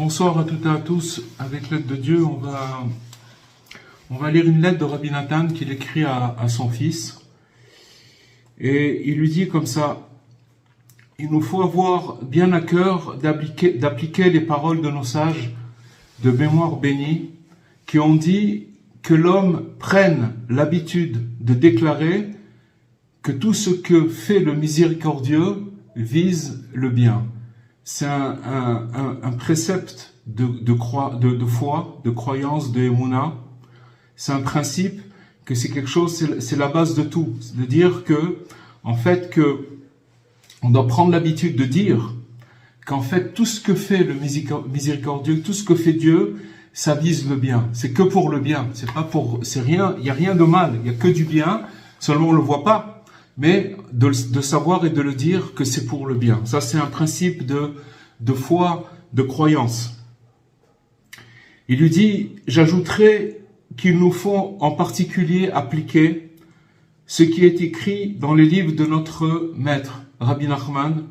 Bonsoir à toutes et à tous. Avec l'aide de Dieu, on va lire une lettre de Rabbi Nathan qu'il écrit à son fils. Et il lui dit comme ça: il nous faut avoir bien à cœur d'appliquer les paroles de nos sages de mémoire bénie qui ont dit que l'homme prenne l'habitude de déclarer que tout ce que fait le miséricordieux vise le bien. C'est un précepte de foi, de croyance, de Emouna. C'est un principe que c'est quelque chose, c'est la base de tout. C'est de dire que, en fait, on doit prendre l'habitude de dire qu'en fait, tout ce que fait le miséricordieux, tout ce que fait Dieu, ça vise le bien. C'est que pour le bien. C'est rien, il n'y a rien de mal. Il n'y a que du bien. Seulement, on le voit pas. Mais de savoir et de le dire que c'est pour le bien. Ça, c'est un principe de foi, de croyance. Il lui dit, j'ajouterai qu'il nous faut en particulier appliquer ce qui est écrit dans les livres de notre maître, Rabbi Nachman,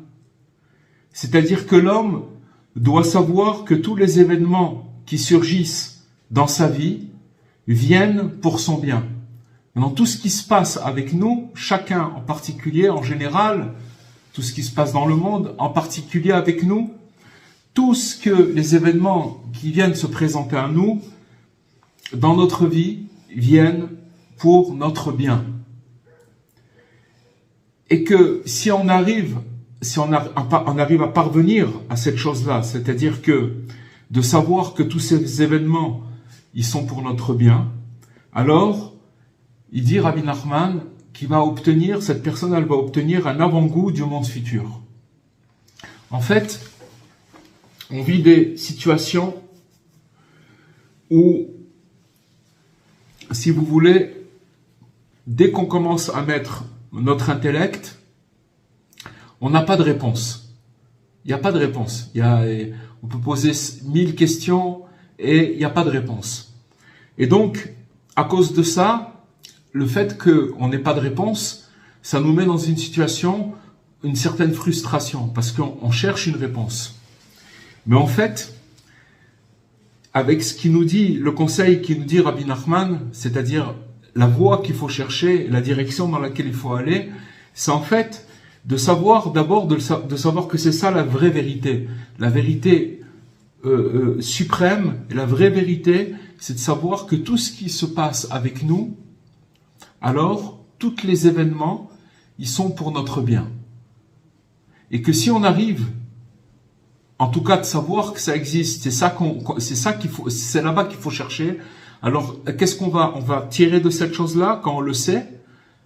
c'est-à-dire que l'homme doit savoir que tous les événements qui surgissent dans sa vie viennent pour son bien. Maintenant, tout ce qui se passe avec nous, chacun en particulier, en général, tout ce qui se passe dans le monde, en particulier avec nous, tout ce que les événements qui viennent se présenter à nous, dans notre vie, viennent pour notre bien. Et que si on arrive à parvenir à cette chose-là, c'est-à-dire que de savoir que tous ces événements, ils sont pour notre bien, alors, il dit Rabbi Nachman, cette personne, elle va obtenir un avant-goût du monde futur. En fait, on vit des situations où, si vous voulez, dès qu'on commence à mettre notre intellect, on n'a pas de réponse. Il n'y a pas de réponse. On peut poser 1000 questions et il n'y a pas de réponse. Et donc, à cause de ça, le fait qu'on n'ait pas de réponse, ça nous met dans une situation, une certaine frustration, parce qu'on cherche une réponse. Mais en fait, avec ce qu'il nous dit, le conseil qu'il nous dit Rabbi Nachman, c'est-à-dire la voie qu'il faut chercher, la direction dans laquelle il faut aller, c'est en fait de savoir d'abord de savoir que c'est ça la vraie vérité. La vérité suprême, et la vraie vérité, c'est de savoir que tout ce qui se passe avec nous, alors tous les événements, ils sont pour notre bien. Et que si on arrive, en tout cas de savoir que ça existe, c'est là-bas qu'il faut chercher. Alors qu'est-ce qu'on va tirer de cette chose-là quand on le sait?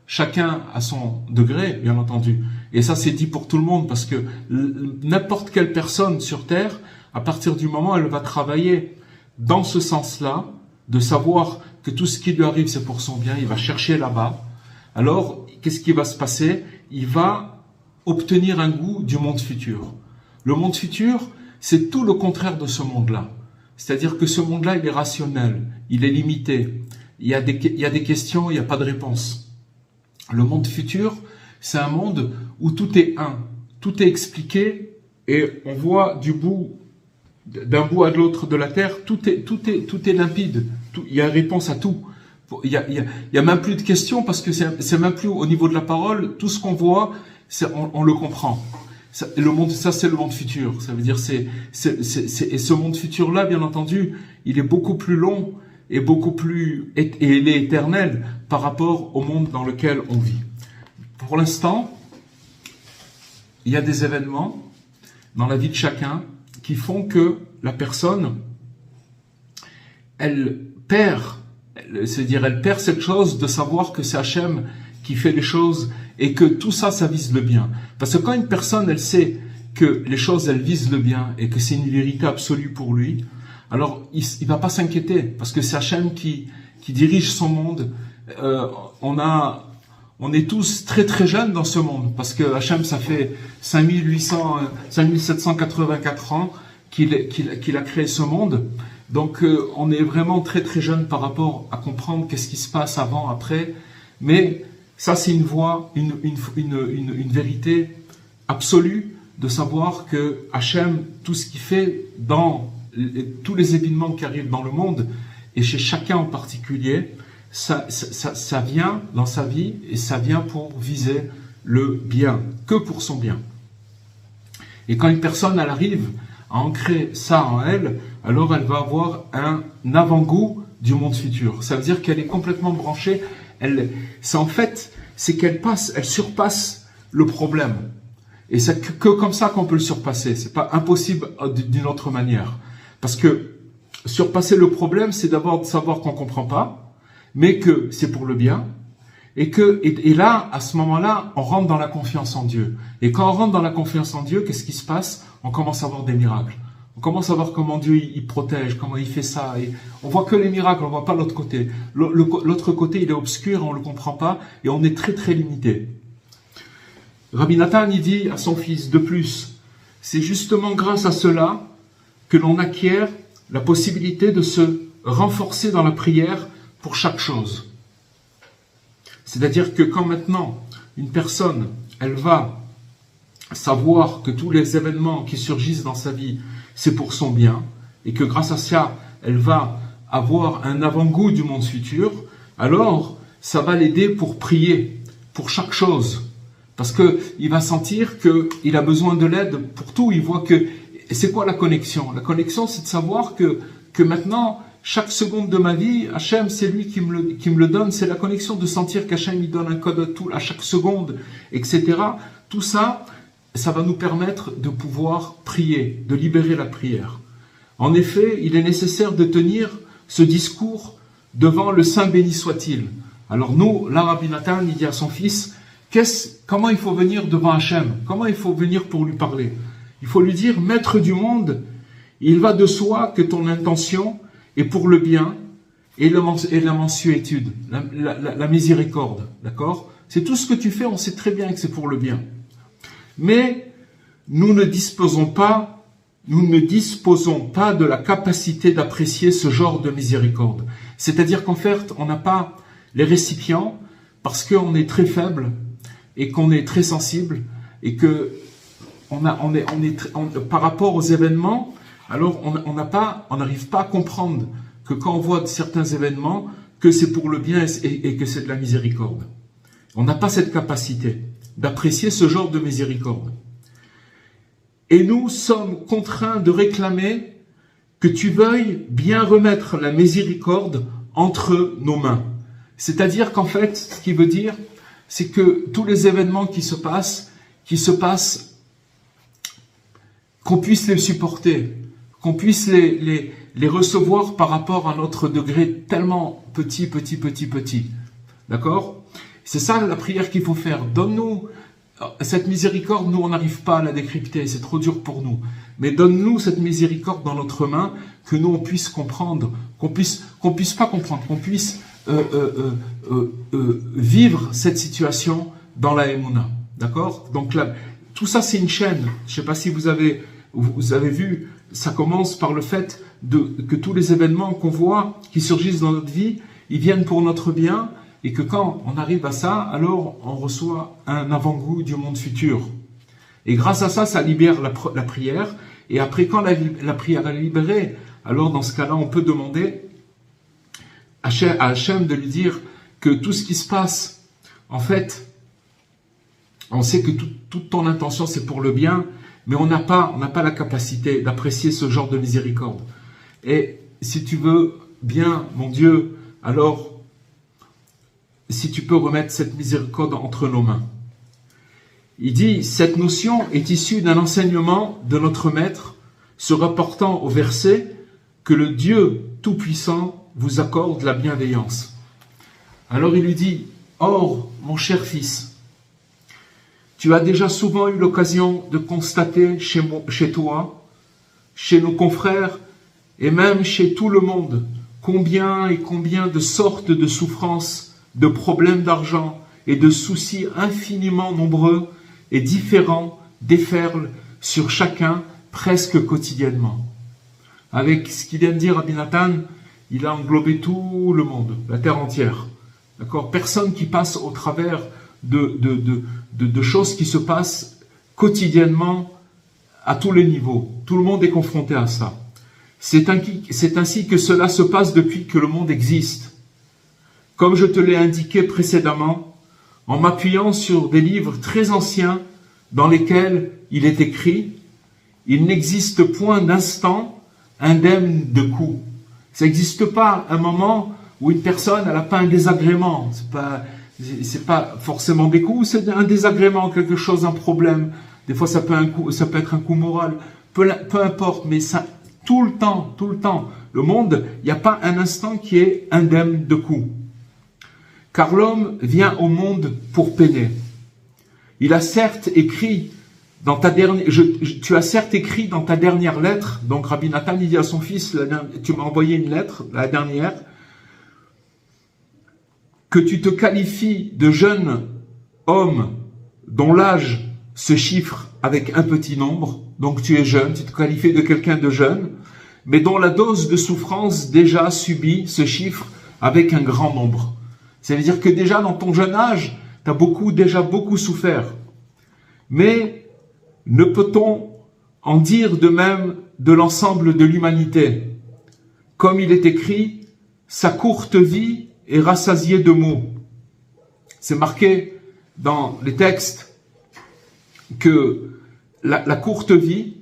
Chacun à son degré, bien entendu. Et ça, c'est dit pour tout le monde, parce que n'importe quelle personne sur Terre, à partir du moment où elle va travailler dans ce sens-là, de savoir que tout ce qui lui arrive, c'est pour son bien, il va chercher là-bas. Alors, qu'est-ce qui va se passer? Il va obtenir un goût du monde futur. Le monde futur, c'est tout le contraire de ce monde-là. C'est-à-dire que ce monde-là, il est rationnel, il est limité. Il y a des questions, il n'y a pas de réponse. Le monde futur, c'est un monde où tout est un, tout est expliqué et on voit d'un bout à l'autre de la terre, tout est limpide. Il y a réponse à tout. Il y a même plus de questions parce que c'est même plus au niveau de la parole. Tout ce qu'on voit, on le comprend. Ça, c'est le monde futur. Ça veut dire et ce monde futur-là, bien entendu, il est beaucoup plus long et il est éternel par rapport au monde dans lequel on vit. Pour l'instant, il y a des événements dans la vie de chacun qui font que la personne, elle perd cette chose de savoir que c'est Hachem qui fait les choses et que tout ça, ça vise le bien. Parce que quand une personne, elle sait que les choses, elles visent le bien et que c'est une vérité absolue pour lui, alors il va pas s'inquiéter parce que c'est Hachem qui dirige son monde. On est tous très très jeunes dans ce monde parce que Hachem, ça fait 5784 ans qu'il a créé ce monde. Donc on est vraiment très très jeune par rapport à comprendre qu'est-ce qui se passe avant, après. Mais ça, c'est une voie, une vérité absolue de savoir que Hachem, tout ce qu'il fait dans tous les événements qui arrivent dans le monde, et chez chacun en particulier, ça vient dans sa vie, et ça vient pour viser le bien, que pour son bien. Et quand une personne, elle arrive à ancrer ça en elle, alors elle va avoir un avant-goût du monde futur. Ça veut dire qu'elle est complètement branchée. C'est qu'elle surpasse le problème. Et c'est que comme ça qu'on peut le surpasser. C'est pas impossible d'une autre manière. Parce que surpasser le problème, c'est d'abord de savoir qu'on comprend pas, mais que c'est pour le bien. Et là, à ce moment-là, on rentre dans la confiance en Dieu. Et quand on rentre dans la confiance en Dieu, qu'est-ce qui se passe? On commence à voir des miracles. On commence à voir comment Dieu il protège, comment il fait ça. Et on voit que les miracles, on voit pas l'autre côté. L'autre côté, il est obscur, on le comprend pas, et on est très très limité. Rabbi Nathan, il dit à son fils, de plus, c'est justement grâce à cela que l'on acquiert la possibilité de se renforcer dans la prière pour chaque chose. C'est-à-dire que quand maintenant une personne, elle va savoir que tous les événements qui surgissent dans sa vie, c'est pour son bien, et que grâce à ça, elle va avoir un avant-goût du monde futur, alors ça va l'aider pour prier pour chaque chose. Parce qu'il va sentir qu'il a besoin de l'aide pour tout. Il voit que... C'est quoi la connexion? La connexion, c'est de savoir que maintenant, chaque seconde de ma vie, Hachem, c'est lui qui me le donne. C'est la connexion de sentir qu'Hachem, il donne un code à chaque seconde, etc. Tout ça, ça va nous permettre de pouvoir prier, de libérer la prière. En effet, il est nécessaire de tenir ce discours devant le Saint béni soit-il. Alors nous, là, Rabbi Nathan, il dit à son fils, comment il faut venir devant Hachem? Comment il faut venir pour lui parler? Il faut lui dire, maître du monde, il va de soi que ton intention est pour le bien et la mansuétude, la miséricorde, d'accord? C'est tout ce que tu fais, on sait très bien que c'est pour le bien. Mais nous ne disposons pas de la capacité d'apprécier ce genre de miséricorde. C'est-à-dire qu'en fait, on n'a pas les récipients parce qu'on est très faible et qu'on est très sensible et que par rapport aux événements, alors on n'arrive pas à comprendre que quand on voit certains événements, que c'est pour le bien et que c'est de la miséricorde. On n'a pas cette capacité d'apprécier ce genre de miséricorde. Et nous sommes contraints de réclamer que tu veuilles bien remettre la miséricorde entre nos mains. C'est-à-dire qu'en fait, ce qui veut dire, c'est que tous les événements qui se passent, qu'on puisse les supporter, qu'on puisse les recevoir par rapport à notre degré tellement petit. D'accord? C'est ça la prière qu'il faut faire. Donne-nous cette miséricorde, nous on n'arrive pas à la décrypter, c'est trop dur pour nous. Mais donne-nous cette miséricorde dans notre main, que nous on puisse comprendre, qu'on puisse pas comprendre, qu'on puisse vivre cette situation dans la Emouna. D'accord? Donc là, tout ça c'est une chaîne. Je ne sais pas si vous avez vu, ça commence par le fait que tous les événements qu'on voit, qui surgissent dans notre vie, ils viennent pour notre bien, et que quand on arrive à ça, alors on reçoit un avant-goût du monde futur. Et grâce à ça, ça libère la prière, et après quand la prière est libérée, alors dans ce cas-là, on peut demander à Hachem de lui dire que tout ce qui se passe, en fait, on sait que toute ton intention c'est pour le bien, mais on n'a pas la capacité d'apprécier ce genre de miséricorde. Et si tu veux bien, mon Dieu, alors si tu peux remettre cette miséricorde entre nos mains. Il dit, cette notion est issue d'un enseignement de notre Maître, se rapportant au verset que le Dieu Tout-Puissant vous accorde la bienveillance. Alors il lui dit, or, mon cher fils, tu as déjà souvent eu l'occasion de constater chez toi, chez nos confrères, et même chez tout le monde, combien et combien de sortes de souffrances, de problèmes d'argent et de soucis infiniment nombreux et différents déferlent sur chacun presque quotidiennement. Avec ce qu'il vient de dire Rabbi Nathan, il a englobé tout le monde, la terre entière. D'accord? Personne qui passe au travers de choses qui se passent quotidiennement à tous les niveaux. Tout le monde est confronté à ça. C'est ainsi que cela se passe depuis que le monde existe. Comme je te l'ai indiqué précédemment, en m'appuyant sur des livres très anciens dans lesquels il est écrit « Il n'existe point d'instant indemne de coup ». Ça n'existe pas un moment où une personne n'a pas un désagrément. C'est pas forcément des coups, c'est un désagrément, quelque chose, un problème. Des fois, ça peut être un coup moral. Peu importe, mais ça, tout le temps. Le monde, il n'y a pas un instant qui est indemne de coup. Car l'homme vient au monde pour peiner. Il a certes écrit dans ta dernière, tu as certes écrit dans ta dernière lettre, donc Rabbi Nathan il dit à son fils, tu m'as envoyé une lettre, la dernière, que tu te qualifies de jeune homme dont l'âge se chiffre avec un petit nombre, donc tu es jeune, tu te qualifies de quelqu'un de jeune, mais dont la dose de souffrance déjà subie se chiffre avec un grand nombre. Ça veut dire que déjà dans ton jeune âge, tu as déjà beaucoup souffert. Mais ne peut-on en dire de même de l'ensemble de l'humanité? Comme il est écrit, sa courte vie est rassasiée de maux. C'est marqué dans les textes que la courte vie,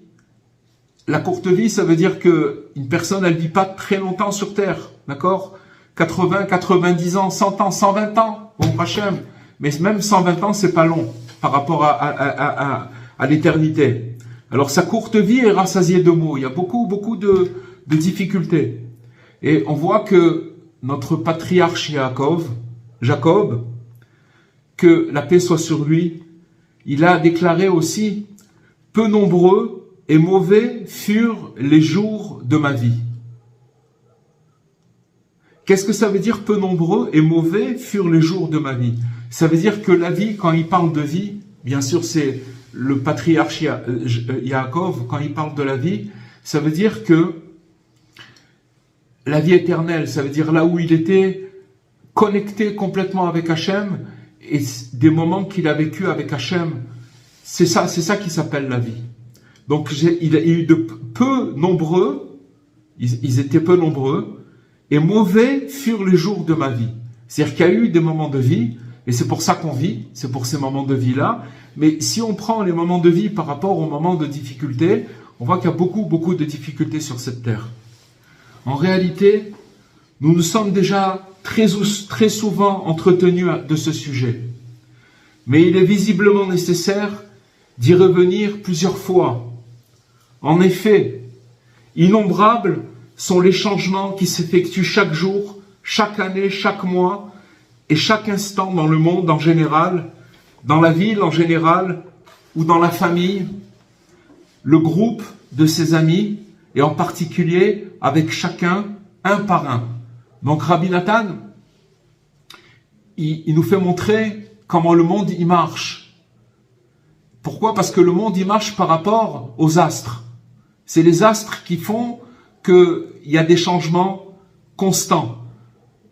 ça veut dire que une personne, elle vit pas très longtemps sur terre, d'accord? 80, 90 ans, 100 ans, 120 ans, bon, Hachem. Mais même 120 ans, c'est pas long par rapport à l'éternité. Alors, sa courte vie est rassasiée de maux. Il y a beaucoup de difficultés. Et on voit que notre patriarche Jacob, que la paix soit sur lui, il a déclaré aussi, peu nombreux et mauvais furent les jours de ma vie. Qu'est-ce que ça veut dire peu nombreux et mauvais furent les jours de ma vie? Ça veut dire que la vie, quand il parle de vie, bien sûr c'est le patriarche Yaakov, quand il parle de la vie, ça veut dire que la vie éternelle, ça veut dire là où il était connecté complètement avec Hachem, et des moments qu'il a vécu avec Hachem, c'est ça qui s'appelle la vie. Donc il y a eu de peu nombreux, ils étaient peu nombreux, et mauvais furent les jours de ma vie. C'est-à-dire qu'il y a eu des moments de vie, et c'est pour ça qu'on vit, c'est pour ces moments de vie-là. Mais si on prend les moments de vie par rapport aux moments de difficulté, on voit qu'il y a beaucoup de difficultés sur cette terre. En réalité, nous nous sommes déjà très souvent entretenus de ce sujet. Mais il est visiblement nécessaire d'y revenir plusieurs fois. En effet, innombrables sont les changements qui s'effectuent chaque jour, chaque année, chaque mois et chaque instant dans le monde en général, dans la ville en général ou dans la famille, le groupe de ses amis et en particulier avec chacun un par un. Donc Rabbi Nathan, il nous fait montrer comment le monde y marche. Pourquoi? Parce que le monde y marche par rapport aux astres. C'est les astres qui font qu'il y a des changements constants.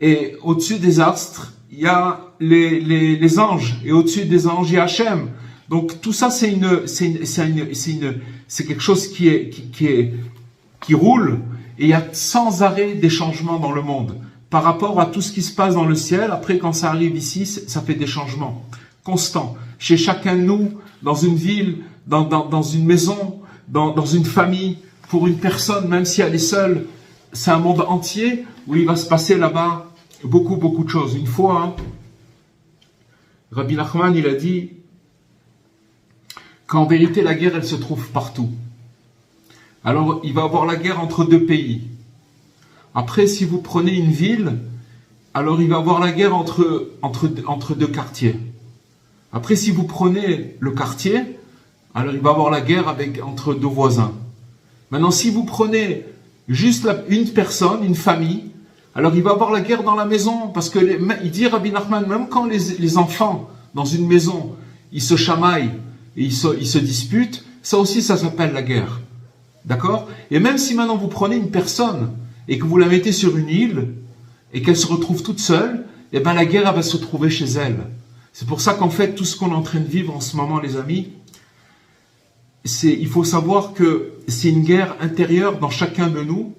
Et au-dessus des astres, il y a les anges. Et au-dessus des anges, il y a Hachem. Donc tout ça, c'est quelque chose qui roule. Et il y a sans arrêt des changements dans le monde. Par rapport à tout ce qui se passe dans le ciel, après quand ça arrive ici, ça fait des changements constants. Chez chacun de nous, dans une ville, dans une maison, dans une famille, pour une personne, même si elle est seule, c'est un monde entier où il va se passer là-bas beaucoup de choses. Une fois, Rabbi Nachman, il a dit qu'en vérité, la guerre, elle se trouve partout. Alors, il va y avoir la guerre entre deux pays. Après, si vous prenez une ville, alors il va y avoir la guerre entre deux quartiers. Après, si vous prenez le quartier, alors il va y avoir la guerre entre deux voisins. Maintenant, si vous prenez juste une personne, une famille, alors il va y avoir la guerre dans la maison. Parce que, il dit Rabbi Nachman, même quand les enfants dans une maison, ils se chamaillent et ils se disputent, ça aussi, ça s'appelle la guerre. D'accord? Et même si maintenant vous prenez une personne et que vous la mettez sur une île et qu'elle se retrouve toute seule, eh ben la guerre elle va se trouver chez elle. C'est pour ça qu'en fait, tout ce qu'on est en train de vivre en ce moment, les amis, il faut savoir que c'est une guerre intérieure dans chacun de nous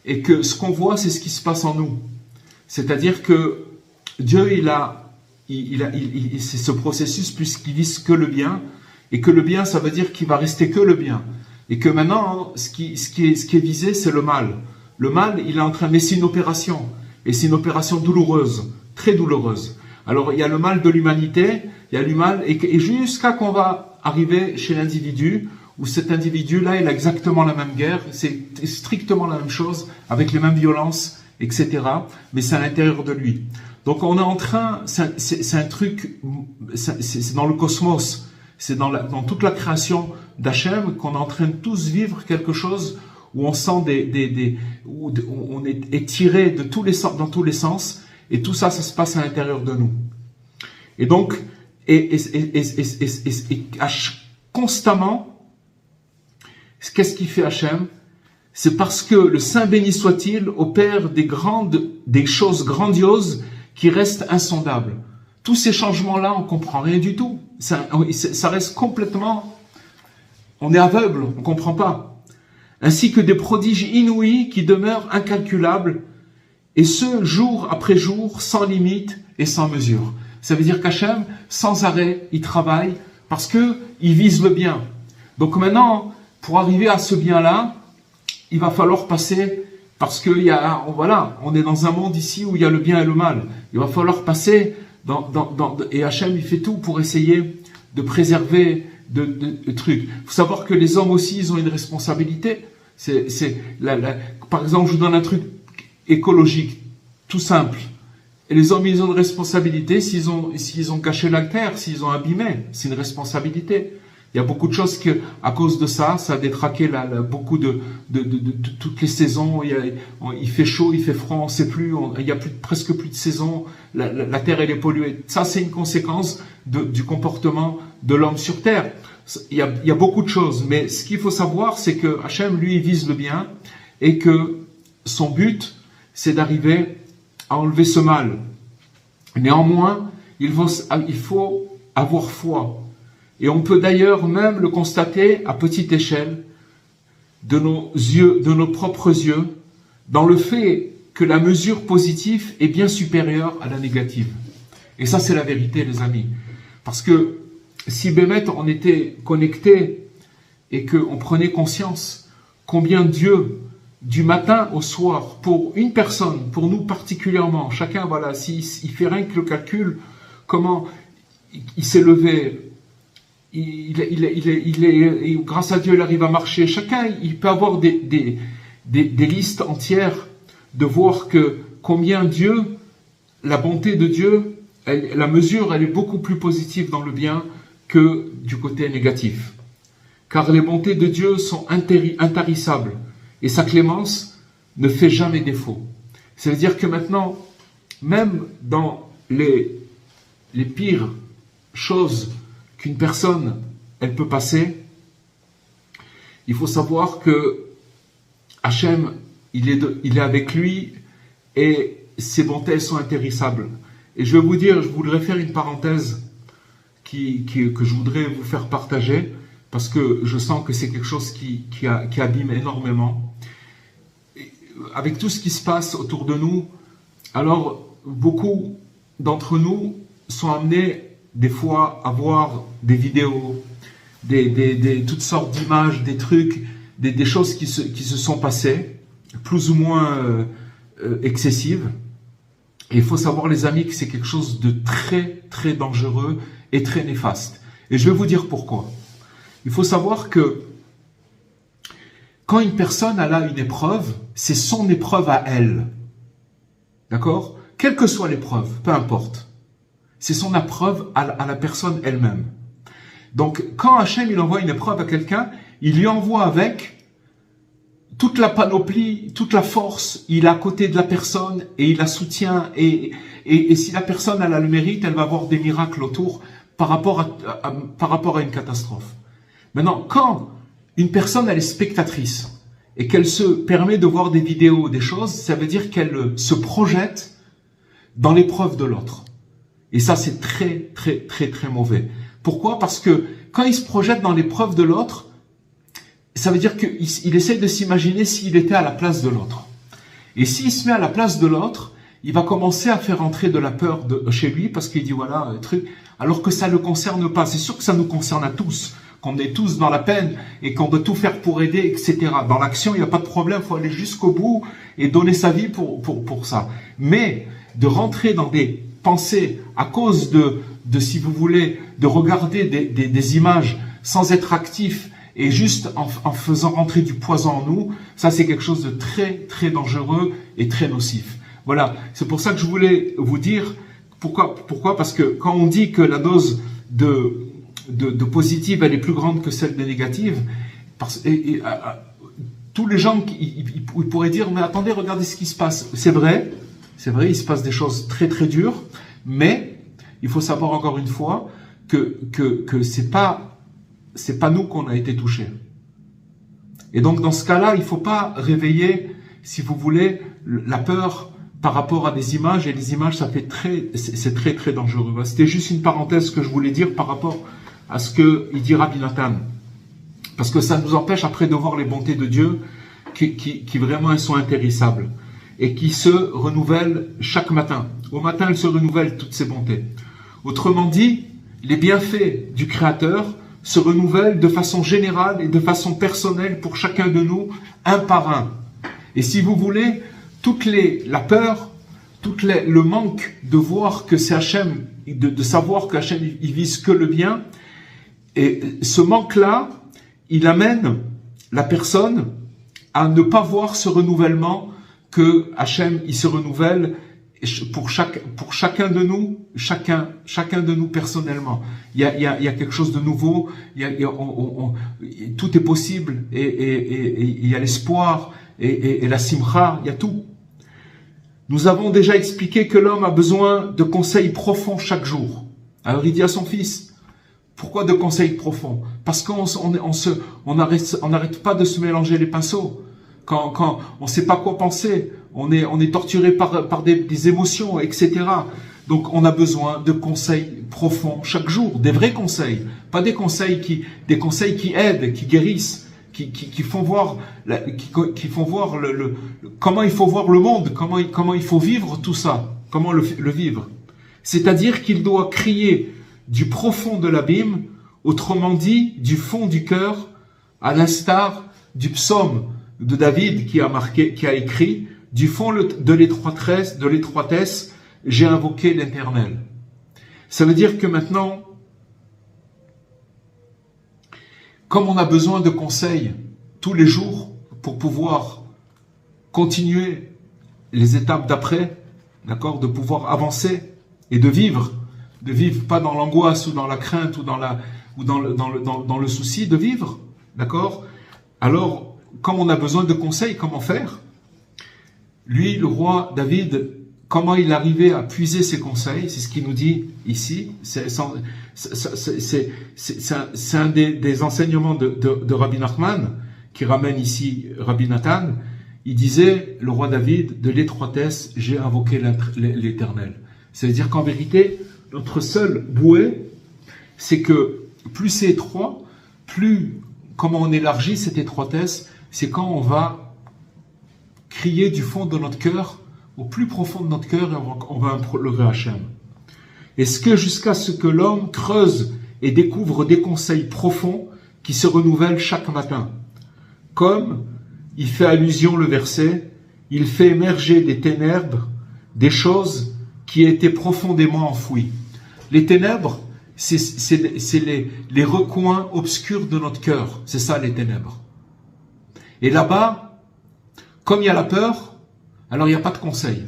et que ce qu'on voit, c'est ce qui se passe en nous. C'est-à-dire que Dieu, c'est ce processus puisqu'il vise que le bien et que le bien, ça veut dire qu'il va rester que le bien. Et que maintenant, ce qui est visé, c'est le mal. Le mal, il est en train, mais c'est une opération. Et c'est une opération douloureuse, très douloureuse. Alors, il y a le mal de l'humanité, il y a le mal, et jusqu'à qu'on va arriver chez l'individu, où cet individu-là, il a exactement la même guerre, c'est strictement la même chose, avec les mêmes violences, etc. Mais c'est à l'intérieur de lui. Donc, on est en train, c'est un truc, c'est dans le cosmos, c'est dans toute la création d'Hachem qu'on est en train de tous vivre quelque chose où on sent où on est étiré dans tous les sens, et tout ça, ça se passe à l'intérieur de nous. Et donc, constamment, qu'est-ce qu'il fait Hachem? c'est parce que le Saint béni soit-il opère des choses grandioses qui restent insondables. Tous ces changements-là, on comprend rien du tout. Ça reste complètement... On est aveugle, on comprend pas. Ainsi que des prodiges inouïs qui demeurent incalculables, et ce, jour après jour, sans limite et sans mesure. Ça veut dire qu'Hachem, sans arrêt, il travaille parce que il vise le bien. Donc maintenant, pour arriver à ce bien-là, il va falloir passer, parce que voilà, on est dans un monde ici où il y a le bien et le mal. Il va falloir passer et Hachem, il fait tout pour essayer de préserver de trucs. Il faut savoir que les hommes aussi, ils ont une responsabilité. Par exemple, je vous donne un truc écologique, tout simple. Et les hommes, ils ont une responsabilité s'ils ont gâché la terre, s'ils ont abîmé. C'est une responsabilité. Il y a beaucoup de choses que, à cause de ça, ça a détraqué beaucoup de toutes les saisons. Il fait chaud, il fait froid, on ne sait plus. Il y a presque plus de saison. La terre, elle est polluée. Ça, c'est une conséquence du comportement de l'homme sur terre. Il y a beaucoup de choses. Mais ce qu'il faut savoir, c'est que Hachem, lui, il vise le bien et que son but, c'est d'arriver à enlever ce mal. Néanmoins, il faut avoir foi. Et on peut d'ailleurs même le constater à petite échelle de nos propres yeux, dans le fait que la mesure positive est bien supérieure à la négative. Et ça, c'est la vérité, les amis. Parce que si Bémet, on était connecté et qu'on prenait conscience combien Dieu, du matin au soir, pour une personne, pour nous particulièrement, chacun, voilà, s'il fait rien que le calcul, comment il s'est levé, grâce à Dieu, il arrive à marcher. Chacun, il peut avoir des listes entières de voir que combien Dieu, la bonté de Dieu, la mesure, elle est beaucoup plus positive dans le bien que du côté négatif. Car les bontés de Dieu sont intarissables et sa clémence ne fait jamais défaut. Ça veut dire que maintenant, même dans les pires choses qu'une personne, elle peut passer, il faut savoir que Hachem, il est avec lui et ses bontés sont intarissables. Et je vais vous dire, je voudrais faire une parenthèse que je voudrais vous faire partager, parce que je sens que c'est quelque chose qui abîme énormément. Et avec tout ce qui se passe autour de nous, alors beaucoup d'entre nous sont amenés des fois à voir des vidéos, toutes sortes d'images, des trucs, des choses qui se sont passées, plus ou moins excessives. Et il faut savoir, les amis, que c'est quelque chose de très, très dangereux et très néfaste. Et je vais vous dire pourquoi. Il faut savoir que quand une personne elle a une épreuve, c'est son épreuve à elle. D'accord ? Quelle que soit l'épreuve, peu importe. C'est son épreuve à la personne elle-même. Donc, quand Hachem il envoie une épreuve à quelqu'un, il lui envoie avec toute la panoplie, toute la force, il est à côté de la personne et il la soutient. Et si la personne elle a le mérite, elle va avoir des miracles autour par rapport à une catastrophe. Maintenant, quand une personne elle est spectatrice et qu'elle se permet de voir des vidéos, des choses, ça veut dire qu'elle se projette dans l'épreuve de l'autre. Et ça, c'est très, très, très, très mauvais. Pourquoi ? Parce que quand il se projette dans l'épreuve de l'autre, ça veut dire qu'il essaie de s'imaginer s'il était à la place de l'autre. Et s'il se met à la place de l'autre, il va commencer à faire entrer de la peur chez lui parce qu'il dit voilà, truc, alors que ça ne le concerne pas. C'est sûr que ça nous concerne à tous, qu'on est tous dans la peine et qu'on doit tout faire pour aider, etc. Dans l'action, il n'y a pas de problème, il faut aller jusqu'au bout et donner sa vie pour ça. Mais de rentrer dans des pensées à cause de si vous voulez, de regarder des images sans être actif et juste en faisant rentrer du poison en nous, ça c'est quelque chose de très très dangereux et très nocif. Voilà, c'est pour ça que je voulais vous dire, pourquoi ? Parce que quand on dit que la dose de positive elle est plus grande que celle de négative, tous les gens ils pourraient dire mais attendez, regardez ce qui se passe. C'est vrai, il se passe des choses très très dures, mais il faut savoir encore une fois que c'est pas nous qu'on a été touchés. Et donc dans ce cas-là, il ne faut pas réveiller, si vous voulez, la peur par rapport à des images, et les images, c'est très très dangereux. C'était juste une parenthèse que je voulais dire par rapport à ce qu'il dit Rabbi Nathan. Parce que ça nous empêche après de voir les bontés de Dieu qui vraiment sont intarissables et qui se renouvellent chaque matin. Au matin, elles se renouvellent toutes ces bontés. Autrement dit, les bienfaits du Créateur se renouvellent de façon générale et de façon personnelle pour chacun de nous, un par un. Et si vous voulez, la peur, le manque de voir que c'est Hachem, de savoir que Hachem, il vise que le bien, et ce manque-là, il amène la personne à ne pas voir ce renouvellement que Hachem, il se renouvelle pour chacun de nous, chacun de nous personnellement. Il y a quelque chose de nouveau, tout est possible, et il y a l'espoir, et la simcha, il y a tout. Nous avons déjà expliqué que l'homme a besoin de conseils profonds chaque jour. Alors il dit à son fils, pourquoi de conseils profonds? Parce qu'on n'arrête pas de se mélanger les pinceaux. Quand on ne sait pas quoi penser, on est torturé par des émotions, etc. Donc on a besoin de conseils profonds chaque jour, des vrais conseils, pas des conseils qui aident, qui guérissent, qui font voir, comment il faut voir le monde, comment il faut vivre tout ça, comment le vivre. C'est-à-dire qu'il doit crier du profond de l'abîme, autrement dit, du fond du cœur, à l'instar du psaume de David qui a écrit, du fond de l'étroitesse, j'ai invoqué l'Éternel. Ça veut dire que maintenant, comme on a besoin de conseils tous les jours pour pouvoir continuer les étapes d'après, d'accord, de pouvoir avancer et de vivre pas dans l'angoisse ou dans la crainte ou dans le souci, de vivre, d'accord. Alors, comme on a besoin de conseils, comment faire? Lui, le roi David, comment il arrivait à puiser ses conseils, c'est ce qu'il nous dit ici. C'est un des enseignements de Rabbi Nachman, qui ramène ici Rabbi Nathan. Il disait, le roi David, de l'étroitesse, j'ai invoqué l'Éternel. C'est-à-dire qu'en vérité, notre seul bouée, c'est que plus c'est étroit, plus, comment on élargit cette étroitesse, c'est quand on va crier du fond de notre cœur, au plus profond de notre cœur, et on va implorer Hachem. Est-ce que jusqu'à ce que l'homme creuse et découvre des conseils profonds qui se renouvellent chaque matin, comme il fait allusion le verset, il fait émerger des ténèbres, des choses qui étaient profondément enfouies. Les ténèbres, c'est les recoins obscurs de notre cœur. C'est ça les ténèbres. Et là-bas, comme il y a la peur, alors il n'y a pas de conseil.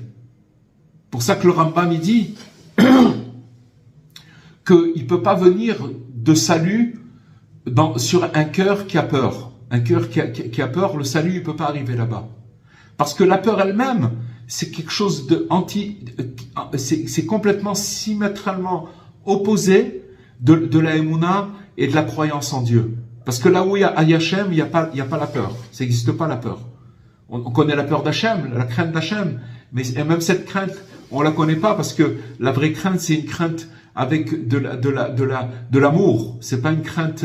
Pour ça que le Rambam il dit qu'il ne peut pas venir de salut sur un cœur qui a peur. Un cœur qui a peur, le salut ne peut pas arriver là-bas. Parce que la peur elle-même, c'est quelque chose c'est complètement symétralement opposé de la Emouna et de la croyance en Dieu. Parce que là où il y a Hachem, il n'y a pas la peur. Ça n'existe pas la peur. On connaît la peur d'Hachem, la crainte d'Hachem, mais même cette crainte, on la connaît pas parce que la vraie crainte, c'est une crainte avec de l'amour. C'est pas une crainte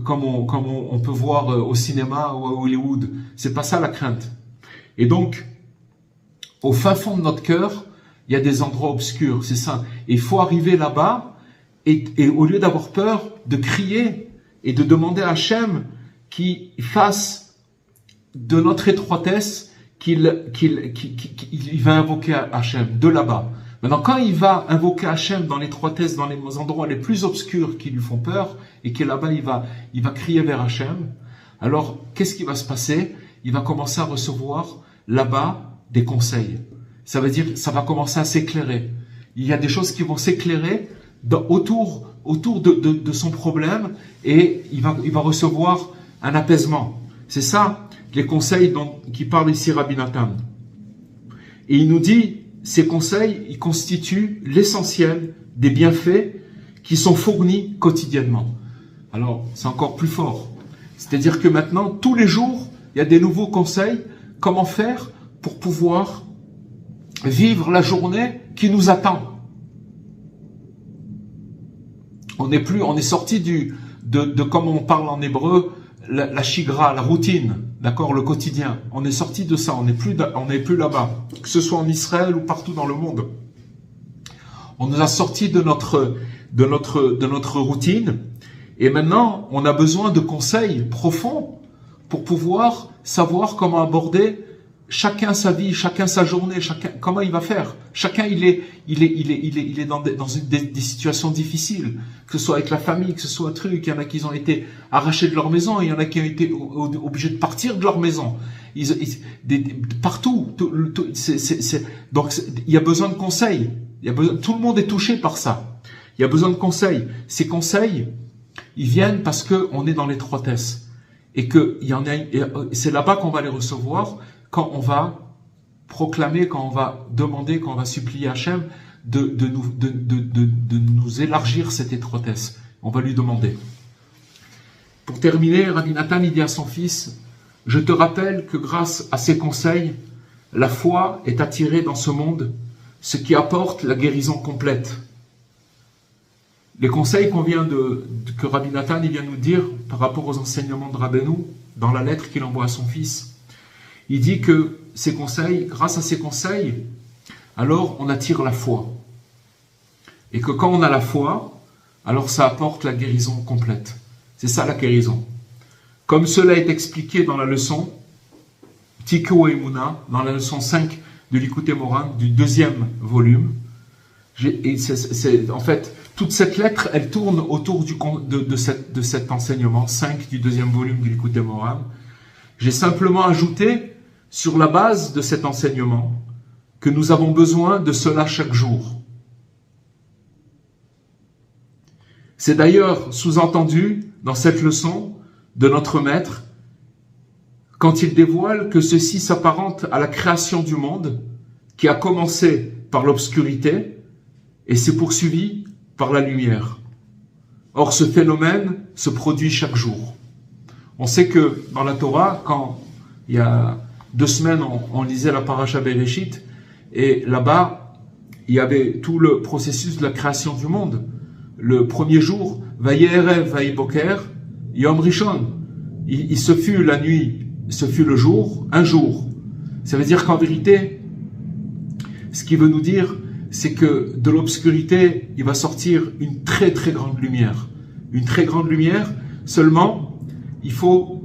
comme on peut voir au cinéma ou à Hollywood. C'est pas ça la crainte. Et donc, au fin fond de notre cœur, il y a des endroits obscurs, c'est ça. Et il faut arriver là-bas et au lieu d'avoir peur, de crier et de demander à Hachem qu'il fasse de notre étroitesse, qu'il va invoquer Hachem de là-bas. Maintenant, quand il va invoquer Hachem dans l'étroitesse, dans les endroits les plus obscurs qui lui font peur, et que là-bas il va crier vers Hachem, alors qu'est-ce qui va se passer? Il va commencer à recevoir là-bas des conseils. Ça veut dire, ça va commencer à s'éclairer. Il y a des choses qui vont s'éclairer autour de son problème, et il va recevoir un apaisement. C'est ça, les conseils qui parle ici Rabbi Nathan. Et il nous dit, ces conseils, ils constituent l'essentiel des bienfaits qui sont fournis quotidiennement. Alors, c'est encore plus fort. C'est-à-dire que maintenant, tous les jours, il y a des nouveaux conseils. Comment faire pour pouvoir vivre la journée qui nous attend. On est sorti de comme on parle en hébreu, la shigra, la routine, d'accord, le quotidien. On est sorti de ça, on n'est plus là-bas, que ce soit en Israël ou partout dans le monde. On nous a sorti de notre routine, et maintenant, on a besoin de conseils profonds pour pouvoir savoir comment aborder chacun sa vie, chacun sa journée, chacun comment il va faire. Chacun il est dans des situations difficiles, que ce soit avec la famille, que ce soit un truc. Il y en a qui ont été arrachés de leur maison, il y en a qui ont été obligés de partir de leur maison. Partout, donc il y a besoin de conseils. Tout le monde est touché par ça. Il y a besoin de conseils. Ces conseils, ils viennent parce que on est dans l'étroitesse et que c'est là-bas qu'on va les recevoir. Quand on va proclamer, quand on va demander, quand on va supplier Hachem de nous élargir cette étroitesse. On va lui demander. Pour terminer, Rabbi Nathan, il dit à son fils, « Je te rappelle que grâce à ces conseils, la foi est attirée dans ce monde, ce qui apporte la guérison complète. » Les conseils que Rabbi Nathan il vient nous dire par rapport aux enseignements de Rabbeinu, dans la lettre qu'il envoie à son fils, il dit que ces conseils, grâce à ces conseils, alors on attire la foi. Et que quand on a la foi, alors ça apporte la guérison complète. C'est ça la guérison. Comme cela est expliqué dans la leçon Tikkun Emuna, dans la leçon 5 de l'Ikouté Moran, du 2e volume. En fait, toute cette lettre, elle tourne autour de cet enseignement 5 du 2e volume de l'Ikouté Moran. J'ai simplement ajouté, sur la base de cet enseignement, que nous avons besoin de cela chaque jour. C'est d'ailleurs sous-entendu dans cette leçon de notre maître, quand il dévoile que ceci s'apparente à la création du monde, qui a commencé par l'obscurité et s'est poursuivi par la lumière. Or, ce phénomène se produit chaque jour. On sait que dans la Torah, quand il y a 2 semaines, on lisait la Parasha Bereshit, et là-bas, il y avait tout le processus de la création du monde. Le premier jour, Vayerev, Vayiboker, Yom Rishon. Il se fut la nuit, ce fut le jour, un jour. Ça veut dire qu'en vérité, ce qui veut nous dire, c'est que de l'obscurité, il va sortir une très très grande lumière. Une très grande lumière, seulement, il faut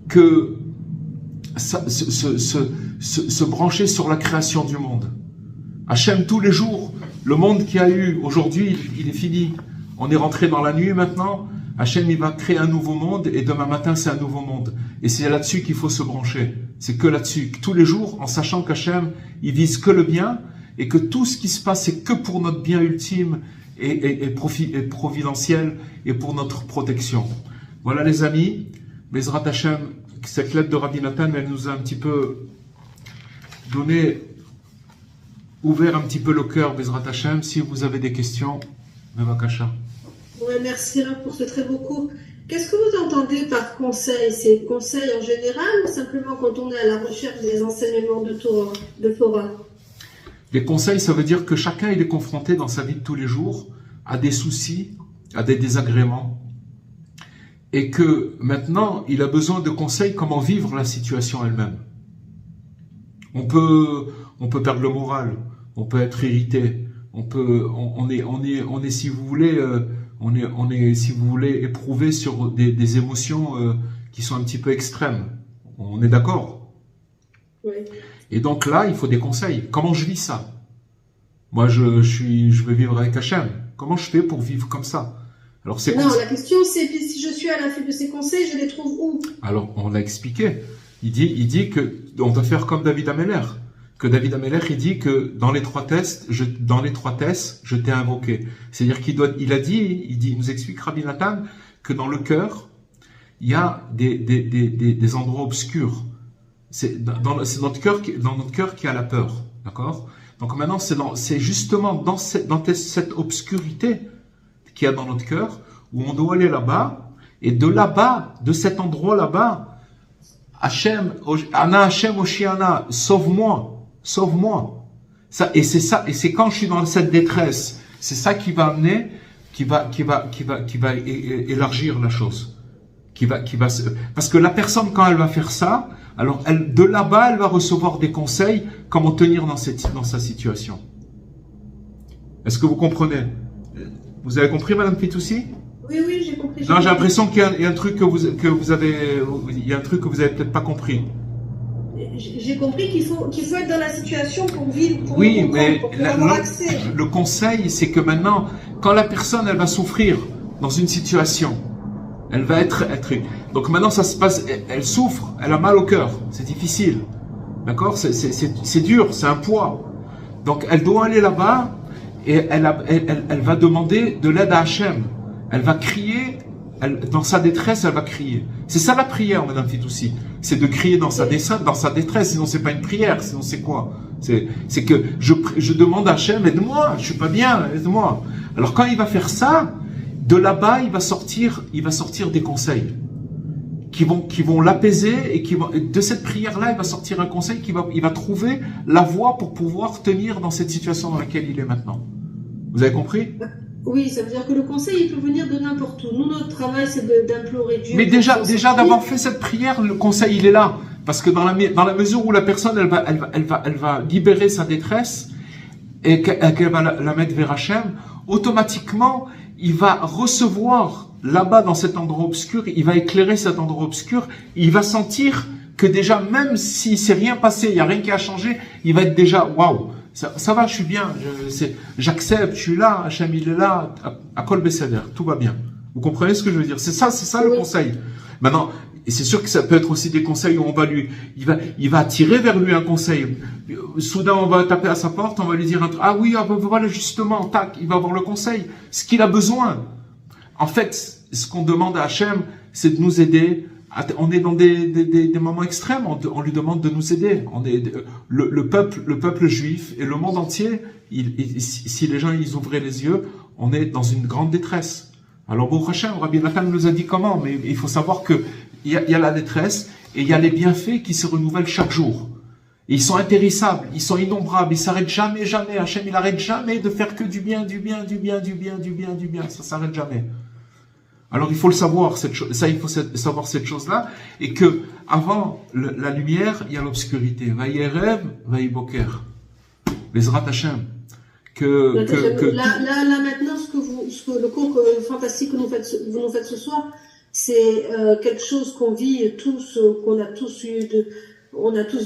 que se brancher sur la création du monde. Hachem, tous les jours, le monde qu'il y a eu aujourd'hui, il est fini. On est rentré dans la nuit maintenant. Hachem, il va créer un nouveau monde et demain matin, c'est un nouveau monde. Et c'est là-dessus qu'il faut se brancher. C'est que là-dessus. Tous les jours, en sachant qu'Hachem, il vise que le bien et que tout ce qui se passe, c'est que pour notre bien ultime et providentiel et pour notre protection. Voilà les amis. Bezrat Hachem, cette lettre de Rabbi Nathan, elle nous a un petit peu ouvert un petit peu le cœur, Bezrat Hachem. Si vous avez des questions, Bevakasha. Oui, merci pour ce très beau cours. Qu'est-ce que vous entendez par conseil? C'est conseil en général ou simplement quand on est à la recherche des enseignements de Torah? Les conseils, ça veut dire que chacun il est confronté dans sa vie de tous les jours à des soucis, à des désagréments. Et que maintenant, il a besoin de conseils comment vivre la situation elle-même. On peut perdre le moral, on peut être irrité, on est si vous voulez, si vous voulez éprouver sur des émotions qui sont un petit peu extrêmes. On est d'accord? Oui. Et donc là, il faut des conseils. Comment je vis ça? Moi, je veux vivre avec Hachem. Comment je fais pour vivre comme ça? Alors, la question c'est si je suis à l'affût de ces conseils, je les trouve où? Alors, on l'a expliqué. Il dit que on doit faire comme David Ameller. Que David Ameller, il dit que dans l'étroitesse, je t'ai invoqué. C'est-à-dire il nous explique Rabbi Nathan que dans le cœur, il y a des endroits obscurs. C'est notre cœur qui a la peur, d'accord? Donc maintenant, c'est justement dans cette obscurité qu'il y a dans notre cœur où on doit aller là-bas Et de là-bas, de cet endroit là-bas, Hachem, Ana Hachem Oshiana, sauve-moi, sauve-moi. Ça, et c'est quand je suis dans cette détresse, c'est ça qui va amener, qui va élargir la chose. Parce que la personne, quand elle va faire ça, alors de là-bas, elle va recevoir des conseils comment tenir dans sa situation. Est-ce que vous comprenez? Vous avez compris, Madame Fitoussi? Oui, j'ai compris. Non, j'ai l'impression qu'il y a un truc que vous avez peut-être pas compris. J'ai compris qu'il faut être dans la situation pour vivre, pour oui, mais pour avoir accès. Le conseil, c'est que maintenant, quand la personne, elle va souffrir dans une situation, elle va être. Donc maintenant, ça se passe, elle souffre, elle a mal au cœur, c'est difficile, d'accord? C'est dur, c'est un poids. Donc elle doit aller là-bas et elle va demander de l'aide à Hachem. Elle va crier, dans sa détresse, elle va crier. C'est ça la prière, Madame Fitoussi. C'est de crier dans sa détresse, sinon c'est pas une prière, sinon c'est quoi? C'est que je demande à Hachem, aide-moi, je suis pas bien, aide-moi. Alors quand il va faire ça, de là-bas, il va sortir des conseils qui vont l'apaiser et de cette prière-là, il va sortir un conseil il va trouver la voie pour pouvoir tenir dans cette situation dans laquelle il est maintenant. Vous avez compris? Oui, ça veut dire que le conseil, il peut venir de n'importe où. Nous, notre travail, c'est d'implorer Dieu. Mais déjà d'avoir fait cette prière, le conseil, il est là. Parce que dans la mesure où la personne, elle va libérer sa détresse et qu'elle va la mettre vers Hachem, automatiquement, il va recevoir là-bas dans cet endroit obscur, il va éclairer cet endroit obscur, il va sentir que déjà, même s'il s'est rien passé, il n'y a rien qui a changé, il va être déjà, waouh, ça va, je suis bien, j'accepte, je suis là, Hachem il est là, à Kol Beseder, tout va bien. Vous comprenez ce que je veux dire? C'est ça le conseil. Maintenant, et c'est sûr que ça peut être aussi des conseils où il va attirer vers lui un conseil. Soudain, on va taper à sa porte, on va lui dire un truc. Ah oui, voilà, justement, tac, il va avoir le conseil. Ce qu'il a besoin. En fait, ce qu'on demande à Hachem, c'est de nous aider. On est dans des moments extrêmes, on lui demande de nous aider. Le peuple juif et le monde entier, si les gens ils ouvraient les yeux, on est dans une grande détresse. Alors, Baruch Hashem, Rabbi Nathan nous a dit comment, mais il faut savoir que il y a la détresse et il y a les bienfaits qui se renouvellent chaque jour. Et ils sont impérissables, ils sont innombrables, ils s'arrêtent jamais. Hachem, il arrête jamais de faire que du bien. Ça s'arrête jamais. Alors il faut le savoir, il faut savoir cette chose-là, et que avant la lumière, il y a l'obscurité. Vayerev, vayiboker. Bezrat Hachem. Là maintenant, le cours fantastique que vous nous faites ce soir, c'est quelque chose qu'on vit tous, on a tous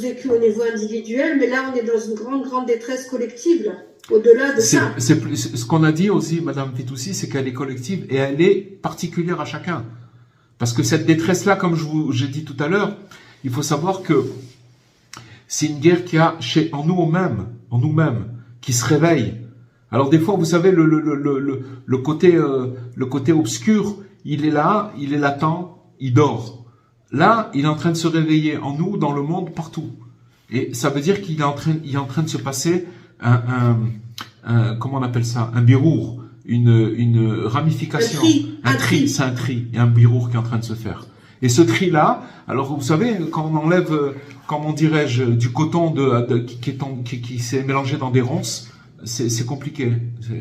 vécu au niveau individuel, mais là on est dans une grande détresse collective, là. Au-delà de ça. Ce qu'on a dit aussi, Madame Fitoussi, c'est qu'elle est collective et elle est particulière à chacun. Parce que cette détresse-là, comme j'ai dit tout à l'heure, il faut savoir que c'est une guerre qu'il y a en nous-mêmes, qui se réveille. Alors des fois, vous savez, le côté obscur, il est là, il est latent, il dort. Là, il est en train de se réveiller en nous, dans le monde, partout. Et ça veut dire qu'il est en train de se passer comment on appelle ça? Un birour, une ramification. Un tri, c'est un tri. Il y a un birour qui est en train de se faire. Et ce tri-là, alors vous savez, quand on enlève, comment dirais-je, du coton qui s'est mélangé dans des ronces, c'est compliqué,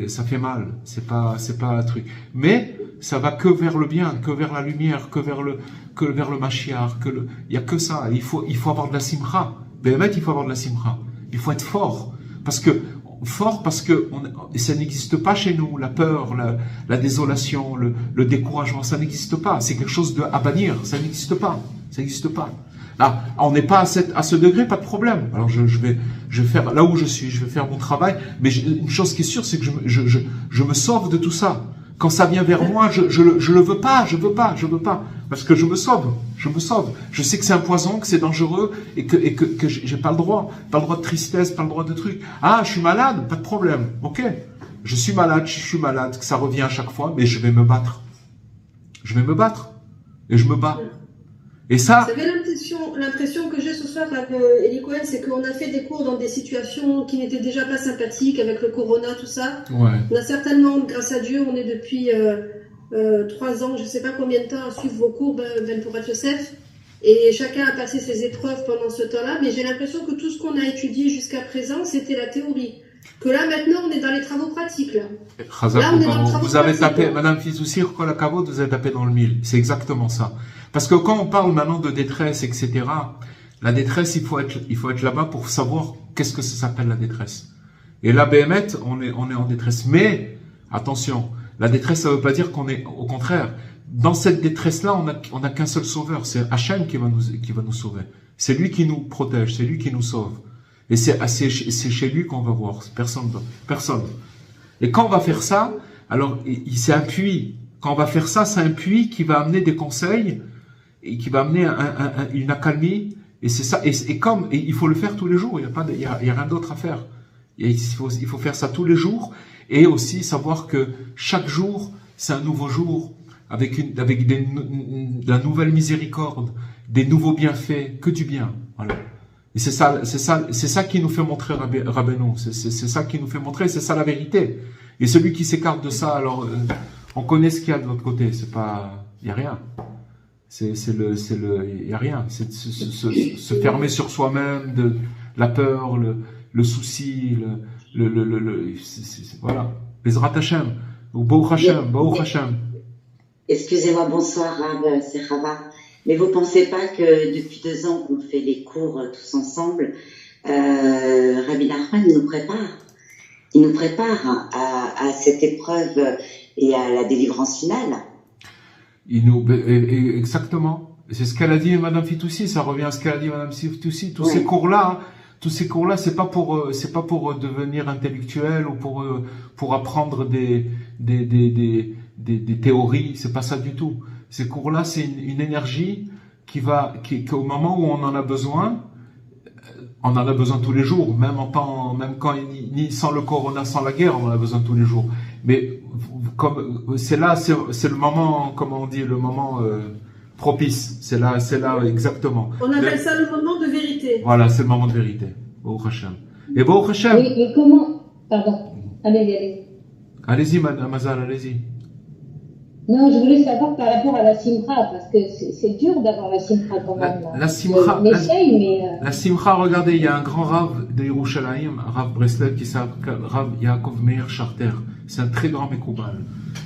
ça fait mal, c'est pas un truc. Mais ça va que vers le bien, que vers la lumière, que vers le Mashiach, il y a que ça. Il faut avoir de la simcha. Béhémet, il faut avoir de la simcha. Il faut être fort, parce que ça n'existe pas chez nous, la peur, la désolation, le découragement, ça n'existe pas. C'est quelque chose à bannir, ça n'existe pas. Là, on n'est pas à ce degré, pas de problème. Alors je vais faire là où je suis, je vais faire mon travail. Mais une chose qui est sûre, c'est que je me sauve de tout ça. Quand ça vient vers moi, je le veux pas, je veux pas, parce que je me sauve. Je sais que c'est un poison, que c'est dangereux et que j'ai pas le droit de tristesse, pas le droit de trucs. Ah, je suis malade, pas de problème. Ok, je suis malade, que ça revient à chaque fois, mais je vais me battre et je me bats. Et ça. Vous savez, l'impression que j'ai ce soir avec Eli Cohen, c'est qu'on a fait des cours dans des situations qui n'étaient déjà pas sympathiques avec le corona, tout ça. Ouais. On a certainement, grâce à Dieu, on est depuis 3 ans, je ne sais pas combien de temps, à suivre vos cours, Ben Pourat Youssef. Et chacun a passé ses épreuves pendant ce temps-là. Mais j'ai l'impression que tout ce qu'on a étudié jusqu'à présent, c'était la théorie. Que là, maintenant, on est dans les travaux pratiques. Là, on est dans le travaux vous avez pratique, tapé, là. Madame Fizzoussi, vous avez tapé dans le mille. C'est exactement ça. Parce que quand on parle maintenant de détresse, etc., la détresse, il faut être là-bas pour savoir qu'est-ce que ça s'appelle la détresse. Et là, Béhémet, on est en détresse. Mais, attention, la détresse, ça veut pas dire qu'on est, au contraire, dans cette détresse-là, on a qu'un seul sauveur. C'est Hachem qui va nous sauver. C'est lui qui nous protège, c'est lui qui nous sauve. Et c'est chez lui qu'on va voir. Personne. Et quand on va faire ça, alors, c'est un puits. Quand on va faire ça, c'est un puits qui va amener des conseils et qui va amener une accalmie. Et c'est ça. Et il faut le faire tous les jours. Il y a rien d'autre à faire. Il faut faire ça tous les jours. Et aussi savoir que chaque jour, c'est un nouveau jour. Avec de la nouvelle miséricorde, des nouveaux bienfaits, que du bien. Voilà. Et c'est ça qui nous fait montrer Rabbeinu. C'est ça qui nous fait montrer, c'est ça la vérité. Et celui qui s'écarte de ça, alors, on connaît ce qu'il y a de l'autre côté. C'est pas, il y a rien. Il y a rien. C'est se fermer sur soi-même, de la peur, le souci, voilà. Bezrat Hashem, ou Baruch Hashem. Excusez-moi, bonsoir, Rav, c'est Rava. Mais vous pensez pas que depuis 2 ans qu'on fait les cours tous ensemble, Rabbi Nachman il nous prépare à cette épreuve et à la délivrance finale. Exactement. C'est ce qu'elle a dit Madame Fitoussi, ça revient à ce qu'elle a dit Madame Fitoussi. Tous ces cours-là, c'est pas pour devenir intellectuel ou pour apprendre des théories, c'est pas ça du tout. Ces cours-là, c'est une énergie qu'au moment où on en a besoin tous les jours, même quand ni sans le corona, sans la guerre, on en a besoin tous les jours. Mais comme c'est le moment, comment on dit, le moment propice. C'est là exactement. On appelle ça le moment de vérité. Voilà, c'est le moment de vérité. Baruch Hashem. Et Baruch Hashem. Oui, et comment? Pardon. Allez. Allez-y, Madame Mazal, allez-y. Non, je voulais savoir par rapport à la simcha, parce que c'est dur d'avoir la simcha quand même. La simcha, on essaye, mais... La simcha, regardez, il y a un grand Rav de Yerushalayim, Rav Breslev, qui s'appelle Rav Yaakov Meir Charter. C'est un très grand Mekoubal.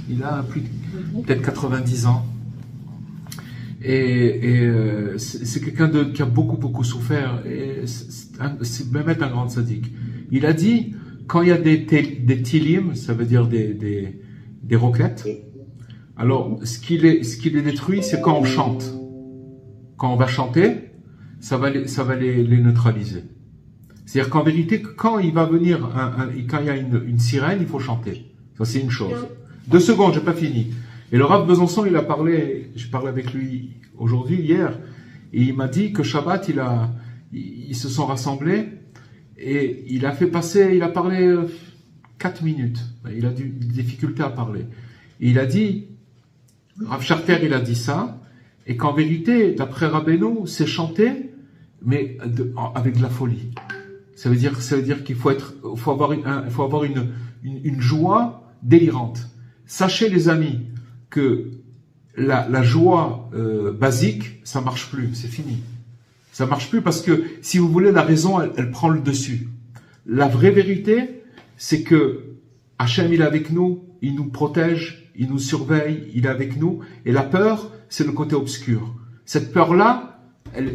Il a peut-être 90 ans. Et c'est quelqu'un qui a beaucoup souffert. Et c'est même un grand sadique. Il a dit, quand il y a des tilim, ça veut dire des roquettes, alors ce qui les détruit, c'est quand on chante. Quand on va chanter, ça va les neutraliser. C'est-à-dire qu'en vérité, quand il va venir, quand il y a une sirène, il faut chanter. Ça, c'est une chose. 2 secondes, j'ai pas fini. Et le Rav Besançon, je parlais avec lui hier, et il m'a dit que Shabbat, ils se sont rassemblés, et il a parlé 4 minutes. Il a des difficultés à parler. Et il a dit, Rav Charter, il a dit ça, et qu'en vérité, d'après Rabbeinu, c'est chanter, mais avec de la folie. Ça veut dire qu'il faut avoir une joie délirante. Sachez, les amis, que la joie basique, ça marche plus, c'est fini. Ça marche plus parce que, si vous voulez, la raison, elle prend le dessus. La vraie vérité, c'est que Hachem, il est avec nous, il nous protège, il nous surveille, il est avec nous, et la peur, c'est le côté obscur. Cette peur-là,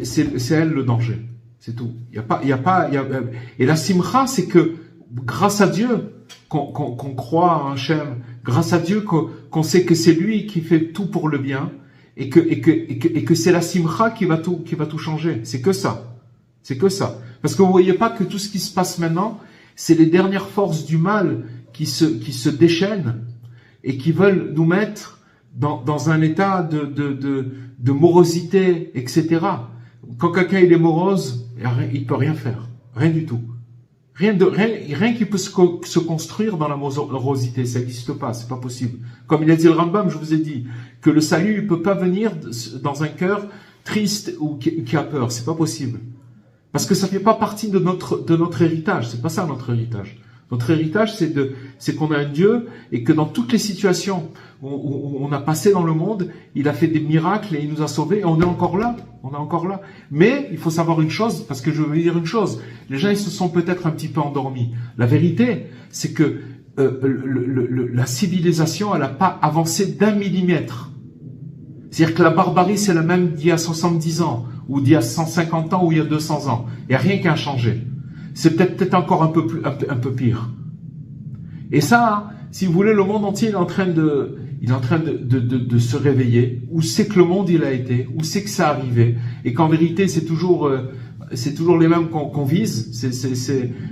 c'est elle le danger. C'est tout. Et la simcha, c'est que, grâce à Dieu, qu'on croit en Hachem, grâce à Dieu qu'on sait que c'est lui qui fait tout pour le bien, et que c'est la simcha qui va tout changer. C'est que ça. Parce que vous voyez pas que tout ce qui se passe maintenant, c'est les dernières forces du mal qui se déchaînent et qui veulent nous mettre dans un état de morosité, etc. Quand quelqu'un est morose, il peut rien faire. Rien du tout. Rien qui peut se construire dans la morosité, ça n'existe pas, c'est pas possible. Comme il a dit le Rambam, je vous ai dit, que le salut ne peut pas venir dans un cœur triste ou qui a peur, c'est pas possible. Parce que ça fait pas partie de notre héritage, c'est pas ça notre héritage. Notre héritage, c'est qu'on a un Dieu et que dans toutes les situations où on a passé dans le monde, il a fait des miracles et il nous a sauvés et on est encore là. On est encore là. Mais il faut savoir une chose, parce que je veux dire une chose. Les gens, ils se sont peut-être un petit peu endormis. La vérité, c'est que la civilisation, elle n'a pas avancé d'1 millimètre. C'est-à-dire que la barbarie, c'est la même d'il y a 70 ans, ou d'il y a 150 ans, ou il y a 200 ans. Il n'y a rien qui a changé. C'est peut-être encore un peu pire. Et ça, si vous voulez, le monde entier, il est en train de se réveiller. Où c'est que le monde, il a été? Où c'est que ça arrivé? Et qu'en vérité, c'est toujours les mêmes qu'on vise.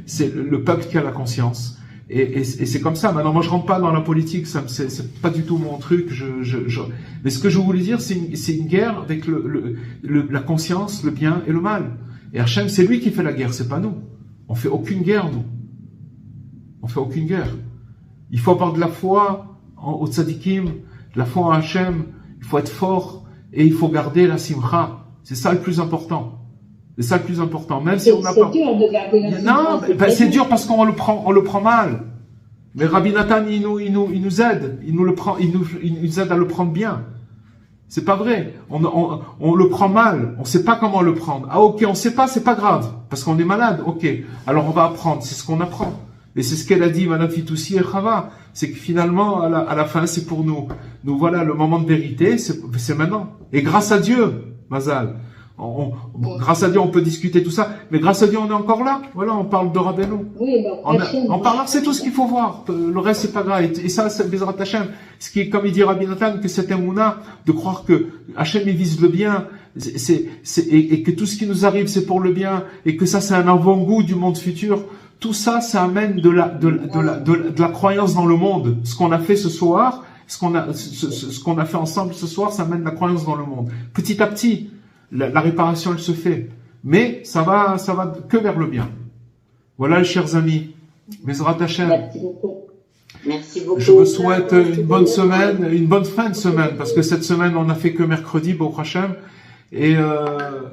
C'est le peuple qui a la conscience. Et c'est comme ça. Maintenant, moi, je rentre pas dans la politique, c'est pas du tout mon truc. Mais ce que je voulais dire, c'est une guerre avec la conscience, le bien et le mal. Et Hachem, c'est lui qui fait la guerre, c'est pas nous. On fait aucune guerre, nous. On fait aucune guerre. Il faut avoir de la foi au tzadikim, de la foi en Hachem. Il faut être fort et il faut garder la simcha. C'est ça le plus important. C'est ça le plus important. Même si on n'a pas. C'est dur de garder la simcha. Non, c'est dur parce qu'on le prend mal. Mais Rabbi Nathan, il nous aide. Il nous aide à le prendre bien. C'est pas vrai. On le prend mal. On sait pas comment le prendre. Ah, ok, on sait pas, c'est pas grave. Parce qu'on est malade. Ok. Alors on va apprendre. C'est ce qu'on apprend. Et c'est ce qu'elle a dit, Madame Fitoussi et Chava. C'est que finalement, à la fin, c'est pour nous. Nous voilà, le moment de vérité, c'est maintenant. Et grâce à Dieu, Mazal. Grâce à Dieu, on peut discuter tout ça, mais grâce à Dieu, on est encore là. Voilà, on parle de Rabbeinu. Oui, on parle, c'est tout ce qu'il faut voir. Le reste, c'est pas grave. Et ça, c'est Bezrat Hashem. Ce qui est, comme il dit Rabbi Nathan, que cet émouna, de croire que Hashem, il vise le bien, et que tout ce qui nous arrive, c'est pour le bien, et que ça, c'est un avant-goût du monde futur. Tout ça, ça amène de la croyance dans le monde. Ce qu'on a fait ce soir, ce qu'on a fait ensemble ce soir, ça amène de la croyance dans le monde. Petit à petit. La réparation, elle se fait. Mais ça va que vers le bien. Voilà, les chers amis. Bezrat Hashem. Merci beaucoup. Merci beaucoup. Je vous souhaite une bonne semaine, une bonne fin de semaine, parce que cette semaine, on n'a fait que mercredi, Baruch Hashem. Et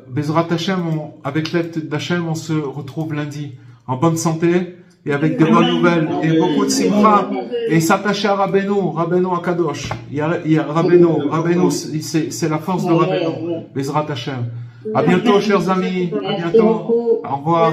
Bezrat Hashem, avec l'aide d'Hashem, on se retrouve lundi. En bonne santé, et avec des bonnes nouvelles, et beaucoup de simcha, et s'attacher à Rabbeinu Akadosh. Il y a Rabbeinu, c'est la force de Rabbeinu. Bezrat Hashem. À bientôt, chers amis. À bientôt. Au revoir.